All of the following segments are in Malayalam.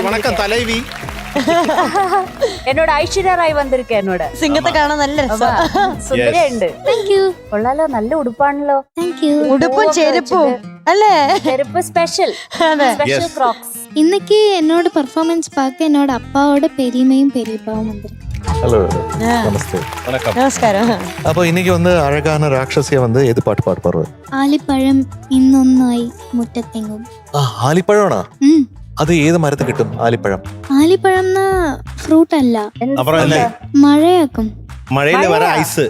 வணக்கம் தலைவி. എന്നോട് ഐശ്വര്യ റായ് വന്നിരിക്ക. എന്നോട് സിംഗത്തെ കാണാൻ നല്ല സുന്ദരിയുണ്ട്. കൊള്ളാലോ, നല്ല ഉടുപ്പാണല്ലോ. ഉടുപ്പും ചെരുപ്പും അല്ലേ? ചെരുപ്പ് സ്പെഷ്യൽ ക്രോക്സ്. இன்னைக்கு என்னோட பெர்ஃபார்மன்ஸ் பார்க்க என்னோட அப்பாவோட பெரியமையும் பெரியப்பாவும் வந்திருக்கு. ஹலோ, நமஸ்தே. வணக்கம். நமஸ்காரம். அப்போ இன்னைக்கு வந்து அழகான ராட்சசிய வந்து எது பாட்டு பாட போறது? ஆலிப்பழம் இன்னொന്നായി മുറ്റത്തെങ്ങും. ആലിപ്പഴമാണോ? അത് ഏത് മരത്ത് കിട്ടും ആലിപ്പഴം? ആലിപ്പഴം ഫ്രൂട്ട് അല്ല, മഴയാക്കും. மழையில வர ஐஸ்.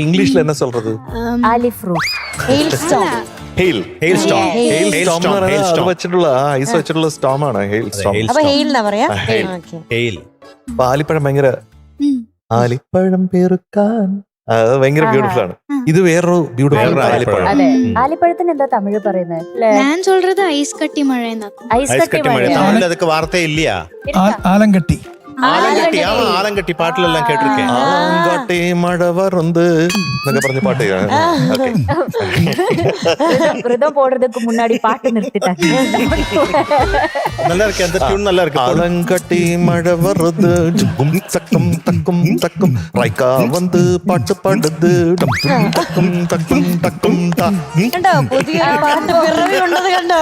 இங்கிலீஷ்ல என்ன சொல்றது? ആലി ഫ്രൂട്ട്. അത് വെച്ചിട്ടുള്ള ഐസ് വെച്ചിട്ടുള്ള സ്റ്റോം ആണ് ഹെയിൽ സ്റ്റോം. ആലിപ്പഴം ഭയങ്കര ആലിപ്പഴം പെറുക്കാൻ ഭയങ്കര ബ്യൂട്ടിഫുൾ ആണ്. ഇത് വേറൊരു ബ്യൂട്ടിഫുൾ ആലിപ്പഴം. ആലിപ്പഴത്തിന് എന്താ തമിഴ് പറയുന്നത്? ഞാൻ சொல்றது ഐസ് കട്ടി മഴ എന്നാക്കും. ഐസ് കട്ടി മഴ. തമിഴിൽ അതൊക്കെ വാർത്തേ ഇല്ലയാ. ആലങ്കട്ടി. ആലങ്കട്ടി പാട്ടിലെല്ലാം കേട്ടിരിക്കേ. ആലങ്കട്ടി മഴ വറുந்து എന്നൊക്കെ പറഞ്ഞ പാട്ട്. വ്രതം போடுறதுக்கு முன்னாடி பாட்டு நிறுத்திட்டாங்க. நல்லா இருக்கு, அந்த டியூன் நல்லா இருக்கு. ஆலங்கட்டி மழை வருது ஜும் தக்கும் தக்கும் தக்கும் ரைக்கா வந்து பாட்டு பாடுது டம் தக்கும் தக்கும் தக்கும் தா. കണ്ടോ പുതിയ പാട്ട് പിറവി കൊണ്ടത് കണ്ടോ?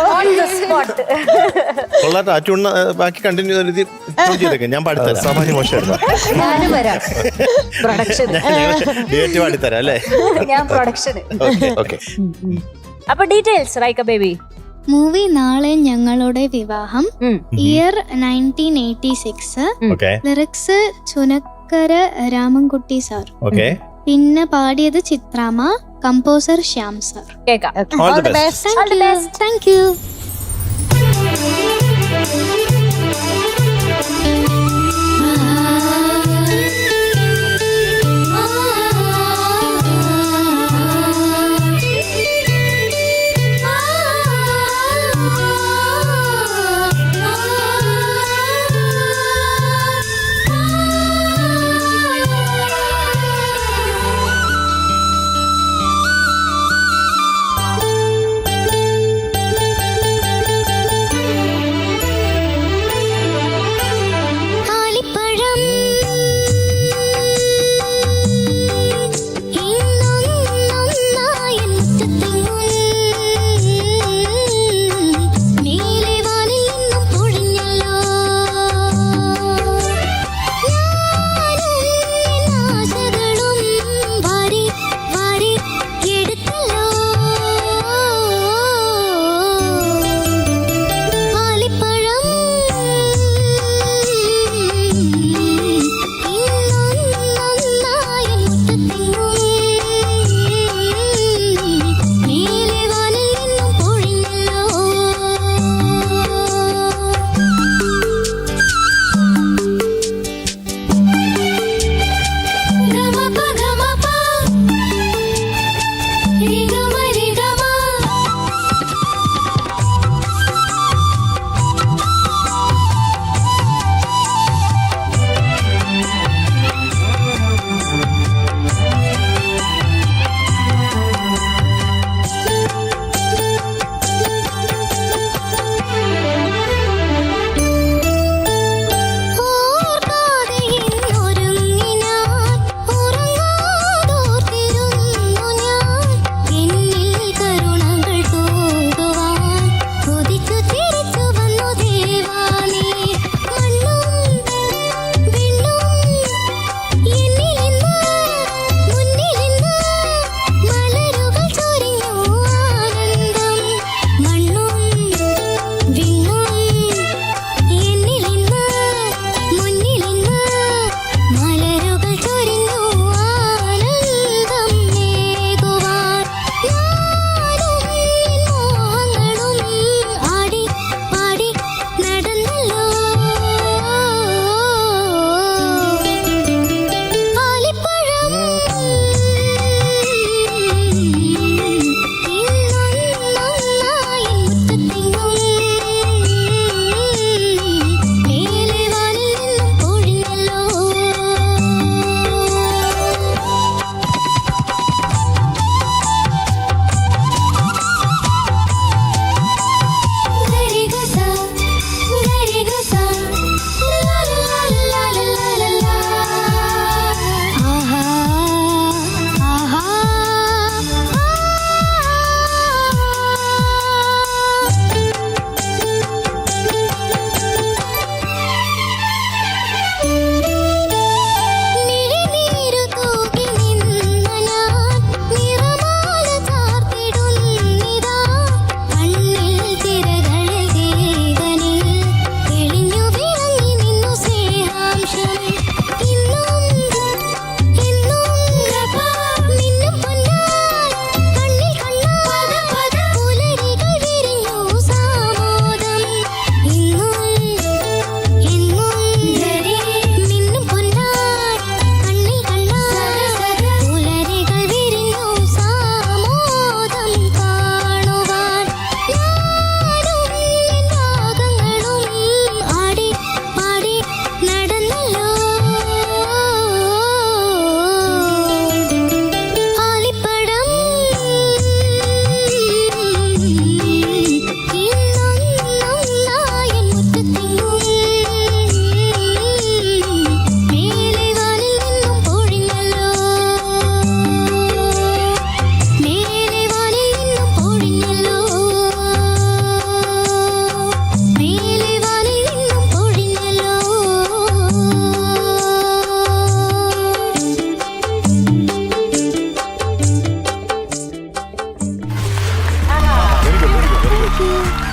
കൊള്ളാട്ടോ. ആ ട്യൂൺ ബാക്കി കണ്ടിന്യൂ ചെയ്തേക്കാം. ഞാൻ പാടിത്തരാം. സാമാന്യ മോശമായിരുന്നു. ഞാനും വരാം പ്രൊഡക്ഷൻ. ഡേറ്റ് പാടിത്തരാം അല്ലേ? ഞാൻ പ്രൊഡക്ഷൻ. ഓക്കെ. അപ്പൊ ഡീറ്റെയിൽസ് റൈക്ക ബേബി. മൂവി നാളെ ഞങ്ങളുടെ വിവാഹം, year 1986. Lyrics Chunakkara Ramankutty sir. പിന്നെ പാടിയത് ചിത്രാമ്മ, കമ്പോസർ ശ്യാം സാർ. കേൾക്കാം. All the best. Thank you.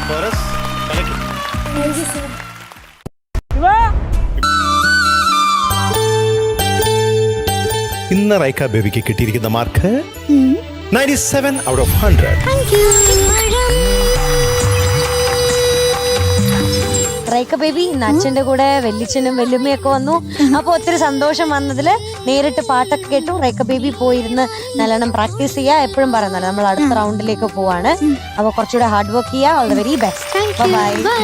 Chorus. കലക്കി. ഇന്ന് റൈക്ക ബേബിക്ക് കിട്ടിയിരിക്കുന്ന മാർക്ക് 97 out of 100. റൈക്ക ബേബി ഇന്ന് അച്ഛന്റെ കൂടെ വെല്ലിച്ചനും വെല്ലുമ്മയൊക്കെ വന്നു. അപ്പൊ ഒത്തിരി സന്തോഷം വന്നതില്. നേരിട്ട് പാട്ടൊക്കെ കേട്ടു. റൈക്ക ബേബി പോയിരുന്ന് നല്ലോണം പ്രാക്ടീസ് ചെയ്യാ. എപ്പോഴും പറയുന്നല്ലോ നമ്മൾ അടുത്ത റൗണ്ടിലേക്ക് പോവാണ്. അപ്പൊ കുറച്ചുകൂടെ ഹാർഡ് വർക്ക് ചെയ്യാ. All the very best. Bye. By.